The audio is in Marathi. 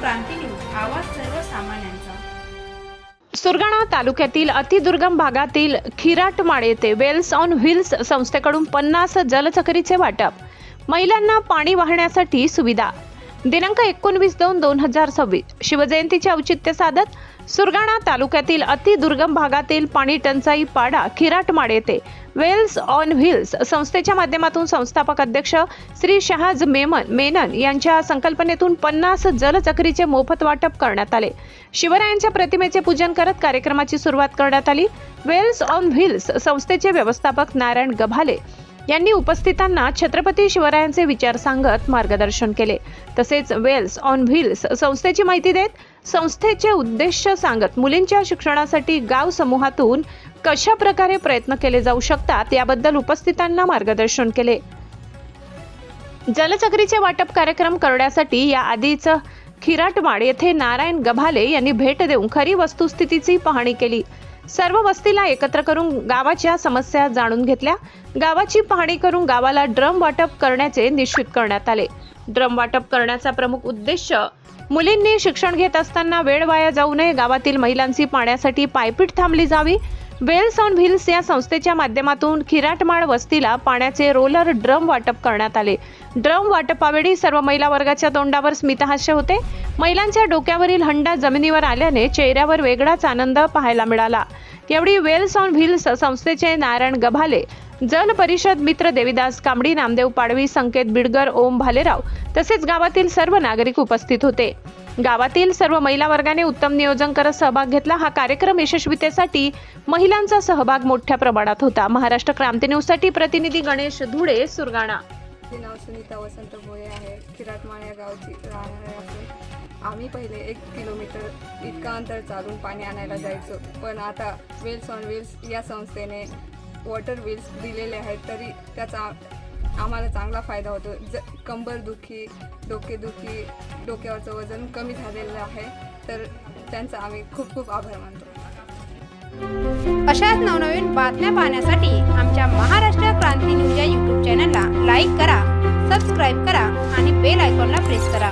क्रांती न्यूज, आवाज सर्वसामान्यांचा। सुरगाणा तालुक्यातील अतिदुर्गम भागातील खिराटमाळ येथे वेल्स ऑन व्हील्स संस्थेकडून 50 जलचक्रीचे वाटप, महिलांना पाणी वाहण्यासाठी सुविधा। दिनांक 19/2/2026 शिवजयंतीचे औचित्य साधत सुरगाणा तालुक्यातील अतिदुर्गम भागातील पाणी टंचाई पाडा खिराटमाळ येथे वेल्स ऑन व्हील्स संस्थेच्या माध्यमातून संस्थापक अध्यक्ष श्री शहाज मेनन यांच्या संकल्पनेतून 50 जलचक्रीचे मोफत वाटप करण्यात आले। शिवरायांच्या प्रतिमेचे पूजन करत कार्यक्रमाची सुरुवात करण्यात आली। वेल्स ऑन व्हील्स संस्थेचे व्यवस्थापक नारायण गभाले यांनी उपस्थितांना छत्रपती शिवरायांचे विचार सांगत मार्गदर्शन केले। तसेच वेल्स ऑन व्हील्स संस्थेची माहिती देत संस्थेचे उद्देश सांगत मुलींच्या शिक्षणासाठी गाव समूहातून कशा प्रकारे प्रयत्न केले जाऊ शकतात याबद्दल उपस्थितांना मार्गदर्शन केले। जलचक्रीचे वाटप कार्यक्रम करण्यासाठी या आधीच खिराटमाळ येथे नारायण गभाले यांनी भेट देऊन खरी वस्तुस्थितीची पाहणी केली। सर्व वस्तीला एकत्र करून गावाच्या समस्या जाणून घेतल्या। गावाची पाहणी करून गावाला ड्रम वाटप करण्याचे निश्चित करण्यात आले। ड्रम वाटप करण्याचा प्रमुख उद्देश मुलींनी शिक्षण घेत असताना वेळ वाया जाऊ नये, गावातील महिलांची पाण्यासाठी पायपीट थांबली जावी। वेल्स ऑन व्हील्स या संस्थेच्या माध्यमातून खिराटमाळ वस्तीला पाण्याचे रोलर ड्रम वाटप करण्यात आले। ड्रम वाटपावेळी सर्व महिला वर्गाच्या तोंडावर स्मितहास्य होते। महिलांच्या डोक्यावरील हंडा जमिनीवर आल्याने चेहऱ्यावर वेगळाच आनंद पाहायला मिळाला। यावेळी वेल्स ऑन व्हील्स संस्थेचे नारायण गभाले, जल परिषद मित्र देविदास कांबडी, नामदेव पाडवी, संकेत बिडगर, ओम भालेराव तसेच गावातील सर्व नागरिक उपस्थित होते। गावातील सर्व महिला वर्गाने उत्तम नियोजन करत सहभाग घेतला। हा कार्यक्रम यशस्वीतेसाठी महिलांचा सहभाग मोठ्या प्रमाणात होता। महाराष्ट्र क्रांती न्यूज साठी प्रतिनिधी गणेश धुळे, सुरगाणा। माझे नाव सुनीता वसंत भोये आहे। खिराटमाळ या गावची राहणारे असून आम्ही पहिले 1 किलोमीटर इतका अंतर चालून पाणी आणायला जायचो, पण आता वेल्स ऑन व्हील्स या संस्थेने वॉटर व्हील्स दिलेले आहेत, तरी त्याचा आम्हाला चांगला फायदा होतो। कंबरदुखी, डोकेदुखी, डोक्यावरचं वजन कमी झालेलं आहे, तर त्यांचा आम्ही खूप खूप आभार मानतो। अशाच नवनवीन बातम्या पाहण्यासाठी आमच्या महाराष्ट्र क्रांती न्यूज या YouTube चॅनलला लाईक करा, सबस्क्राईब करा आणि बेल आयकॉनला प्रेस करा।